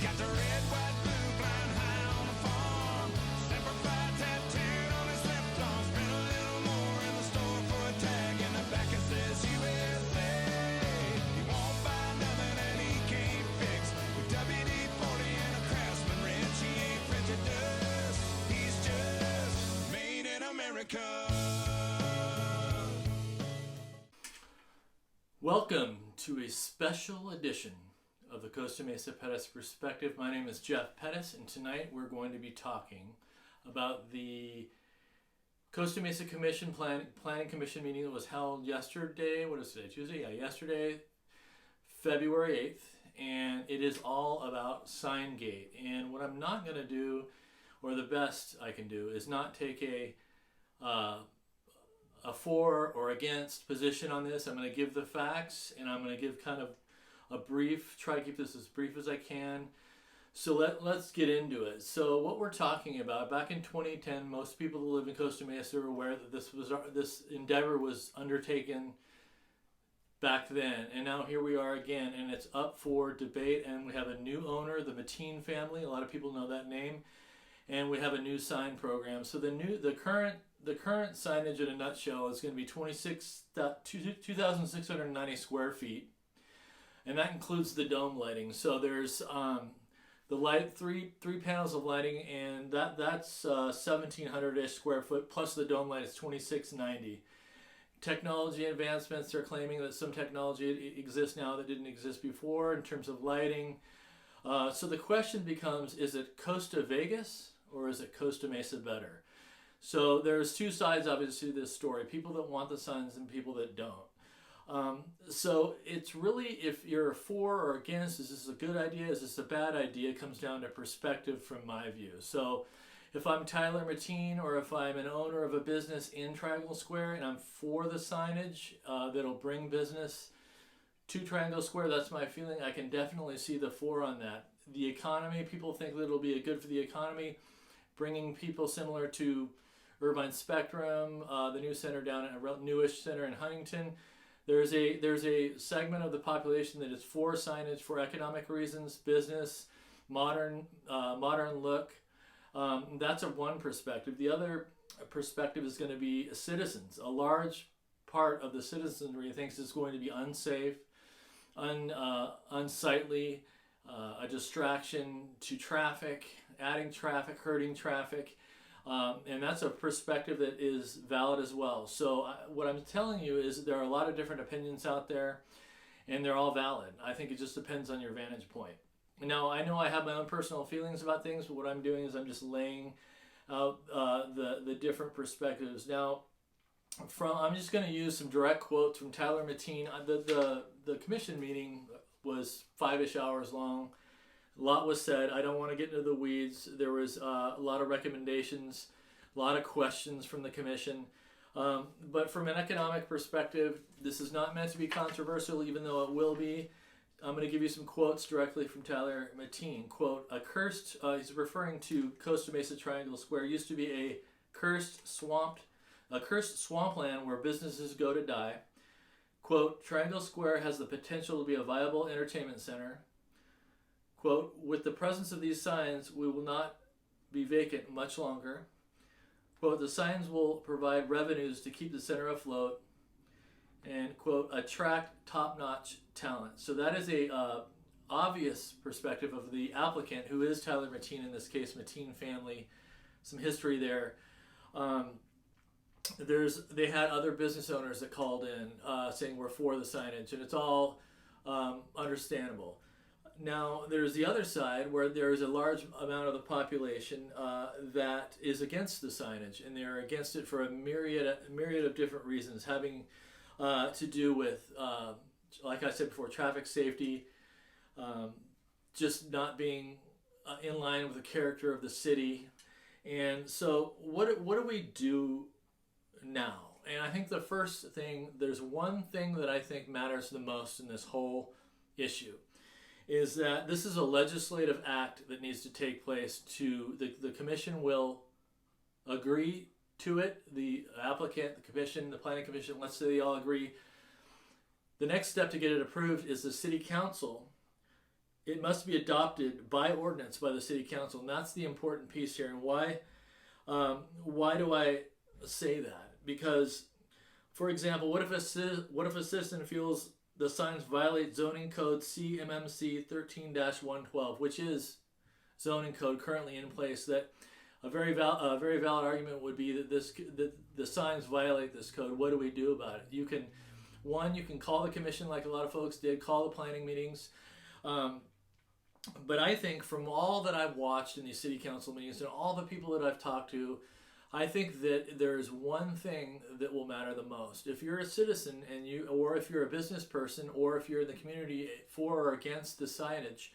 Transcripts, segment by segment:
got the red, white, blue, flying high on the farm. Semper Fi tattooed on his left arm. Spent a little more in the store for a tag. In the back it says USA. He won't buy nothing and he can't fix. With WD-40 and a Craftsman wrench, he ain't prejudiced. He's just made in America. Welcome to a special edition of the Costa Mesa Pettis Perspective. My name is Jeff Pettis, and tonight we're going to be talking about the Costa Mesa Commission Planning Commission meeting that was held yesterday. What is today? Tuesday? Yeah, yesterday, February 8th, and it is all about SignGate. And what I'm not going to do, or the best I can do, is not take a for or against position on this. I'm going to give the facts, and I'm going to give kind of a brief, try to keep this as brief as I can. So let's get into it. So what we're talking about, back in 2010, most people who live in Costa Mesa are aware that this endeavor was undertaken back then, and now here we are again, and it's up for debate, and we have a new owner, the Pettis family. A lot of people know that name. And we have a new sign program. So the current signage in a nutshell is going to be 2,690 square feet, and that includes the dome lighting. So there's the light three panels of lighting, and that's 1,700-ish square foot plus the dome light is 2,690. Technology advancements, they're claiming that some technology exists now that didn't exist before in terms of lighting. So the question becomes: is it Costa Vegas or is it Costa Mesa better? So there's two sides, obviously, to this story. People that want the signs and people that don't. So it's really, if you're for or against, is this a good idea, is this a bad idea, it comes down to perspective from my view. So if I'm Tyler Pettis, or if I'm an owner of a business in Triangle Square and I'm for the signage that'll bring business to Triangle Square, that's my feeling. I can definitely see the for on that. The economy, people think that it'll be good for the economy, bringing people similar to Irvine Spectrum, the new center down at a newish center in Huntington. There's a segment of the population that is for signage for economic reasons, business, modern look. That's one perspective. The other perspective is going to be citizens. A large part of the citizenry thinks it's going to be unsafe, unsightly, a distraction to traffic, adding traffic, hurting traffic, and that's a perspective that is valid as well. So what I'm telling you is there are a lot of different opinions out there, and they're all valid. I think it just depends on your vantage point. Now, I know I have my own personal feelings about things, but what I'm doing is I'm just laying out the different perspectives. Now, I'm just going to use some direct quotes from Tyler Pettis. The commission meeting was 5-ish hours long. A lot was said. I don't want to get into the weeds. There was a lot of recommendations, a lot of questions from the commission. But from an economic perspective, this is not meant to be controversial, even though it will be. I'm going to give you some quotes directly from Tyler Pettis. Quote, he's referring to Costa Mesa Triangle Square, used to be a cursed swampland where businesses go to die. Quote, Triangle Square has the potential to be a viable entertainment center. Quote, with the presence of these signs, we will not be vacant much longer. Quote, the signs will provide revenues to keep the center afloat. And quote, attract top-notch talent. So that is a obvious perspective of the applicant, who is Tyler Pettis, in this case, Pettis family. Some history there. They had other business owners that called in saying we're for the signage, and it's all understandable. Now, there's the other side where there's a large amount of the population that is against the signage, and they're against it for a myriad of different reasons, having to do with, like I said before, traffic safety, just not being in line with the character of the city. And so what do we do now? And I think the first thing, there's one thing that I think matters the most in this whole issue, is that this is a legislative act that needs to take place. The commission will agree to it. The applicant, the commission, the planning commission, let's say they all agree. The next step to get it approved is the city council it must be adopted by ordinance by the city council, and that's the important piece here. And why do I say that? Because, for example, what if a citizen feels the signs violate zoning code CMMC 13-112, which is zoning code currently in place? That a very valid argument would be that the signs violate this code. What do we do about it? You can call the commission, like a lot of folks did, call the planning meetings. But I think from all that I've watched in these city council meetings and all the people that I've talked to, I think that there's one thing that will matter the most. If you're a citizen or if you're a business person, or if you're in the community for or against the signage,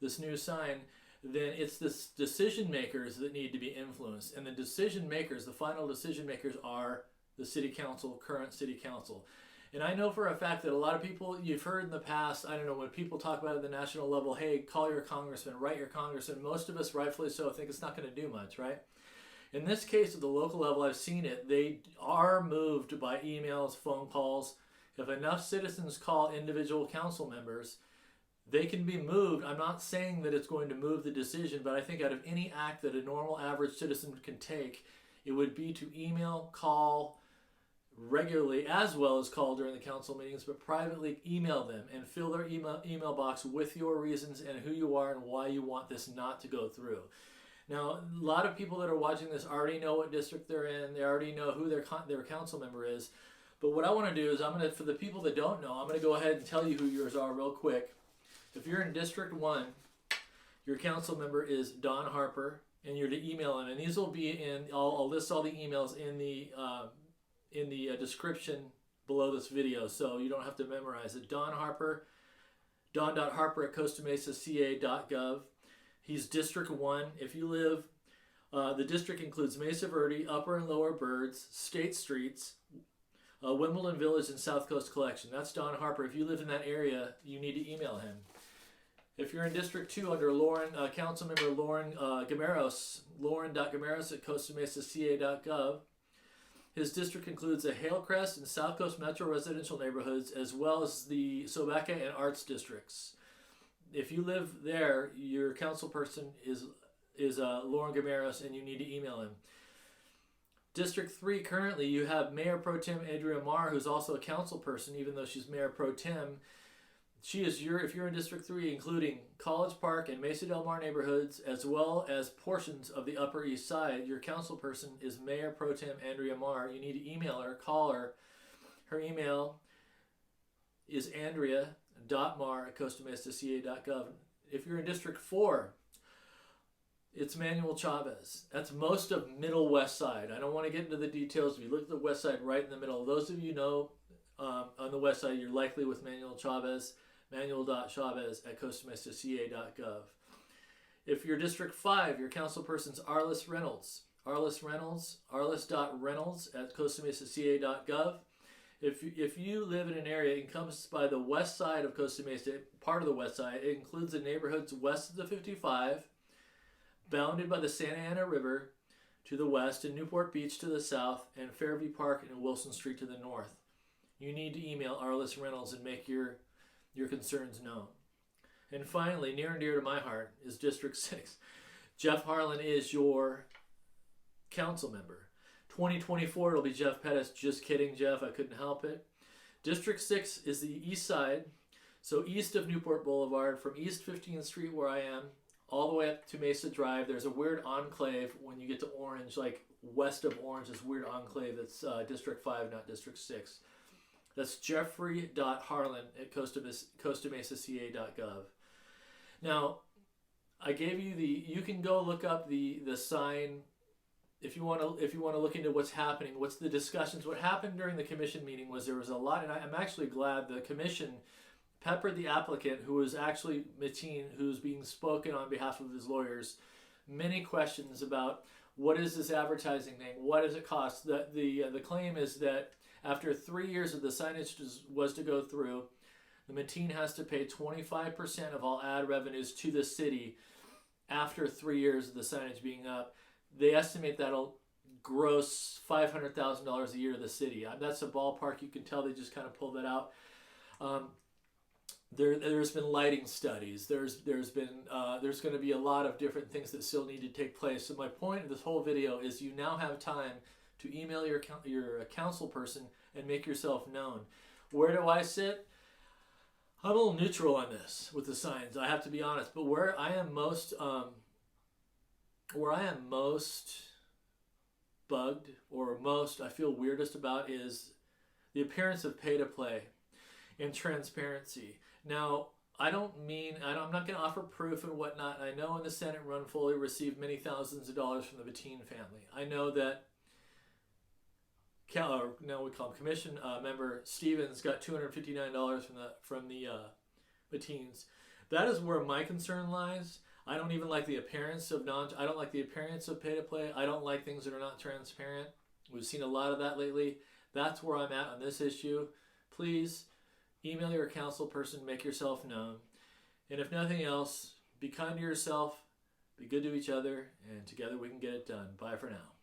this new sign, then it's the decision makers that need to be influenced. And the decision makers, the final decision makers, are the city council, current city council. And I know for a fact that a lot of people, you've heard in the past, I don't know, when people talk about it at the national level, hey, call your congressman, write your congressman. Most of us, rightfully so, think it's not going to do much, right? In this case, at the local level, I've seen it. They are moved by emails, phone calls. If enough citizens call individual council members, they can be moved. I'm not saying that it's going to move the decision, but I think out of any act that a normal average citizen can take, it would be to email, call regularly, as well as call during the council meetings, but privately email them and fill their email box with your reasons and who you are and why you want this not to go through. Now, a lot of people that are watching this already know what district they're in. They already know who their council member is. But what I want to do is for the people that don't know, I'm going to go ahead and tell you who yours are real quick. If you're in District 1, your council member is Don Harper, and you're to email him. And these will be in, I'll list all the emails in the description below this video, so you don't have to memorize it. Don Harper, don.harper@costamesaca.gov. He's District 1. If you live, the district includes Mesa Verde, Upper and Lower Birds, State Streets, Wimbledon Village, and South Coast Collection. That's Don Harper. If you live in that area, you need to email him. If you're in District 2 under Lauren, Councilmember Lauren Gameros, lauren.gameros@costamesaca.gov. His district includes the Halecrest and South Coast Metro residential neighborhoods, as well as the Sobeca and Arts districts. If you live there, your council person is Lauren Gameros, and you need to email him. District 3, currently, you have Mayor Pro Tem Andrea Marr, who's also a council person, even though she's Mayor Pro Tem. She is if you're in District 3, including College Park and Mesa Del Mar neighborhoods, as well as portions of the Upper East Side, your council person is Mayor Pro Tem Andrea Marr. You need to email her, call her. Her email is andrea.mar@costamesaca.gov. If you're in District 4, it's Manuel Chavez. That's most of Middle West Side. I don't want to get into the details. If you look at the West Side, right in the middle, those of you know on the West Side, you're likely with Manuel Chavez. Manuel.Chavez@costamesaca.gov. If you're District 5, your council person's Arliss Reynolds. Arliss.Reynolds@costamesaca.gov. If you live in an area encompassed by the west side of Costa Mesa, part of the west side, it includes the neighborhoods west of the 55, bounded by the Santa Ana River to the west, and Newport Beach to the south, and Fairview Park and Wilson Street to the north. You need to email Arliss Reynolds and make your concerns known. And finally, near and dear to my heart, is District 6. Jeff Harlan is your council member. 2024, it'll be Jeff Pettis. Just kidding, Jeff. I couldn't help it. District 6 is the east side, so east of Newport Boulevard, from East 15th Street, where I am, all the way up to Mesa Drive. There's a weird enclave when you get to Orange, like west of Orange, this weird enclave that's District 5, not District 6. That's jeffrey.harlan@costamesaca.gov. Now, I gave you you can go look up the sign if you want to look into what's happening, what's the discussions. What happened during the commission meeting was there was a lot, and I'm actually glad the commission peppered the applicant, who was actually Mateen, who's being spoken on behalf of his lawyers, many questions about what is this advertising thing, what does it cost. The claim is that after 3 years of the signage was to go through, the Mateen has to pay 25% of all ad revenues to the city after 3 years of the signage being up. They estimate that'll gross $500,000 a year to the city. That's a ballpark. You can tell they just kind of pulled that out. there's been lighting studies. There's going to be a lot of different things that still need to take place. So my point of this whole video is you now have time to email your council person and make yourself known. Where do I sit? I'm a little neutral on this with the signs. I have to be honest, but where I am most bugged, or most I feel weirdest about, is the appearance of pay to play and transparency. Now, I'm not going to offer proof and whatnot. I know in the Senate run Foley received many thousands of dollars from the Bettine family. I know that now we call him Commission member Stevens got $259 from the Bettines. That is where my concern lies. I don't even like the appearance of I don't like the appearance of pay to play. I don't like things that are not transparent. We've seen a lot of that lately. That's where I'm at on this issue. Please email your council person, make yourself known. And if nothing else, be kind to yourself, be good to each other, and together we can get it done. Bye for now.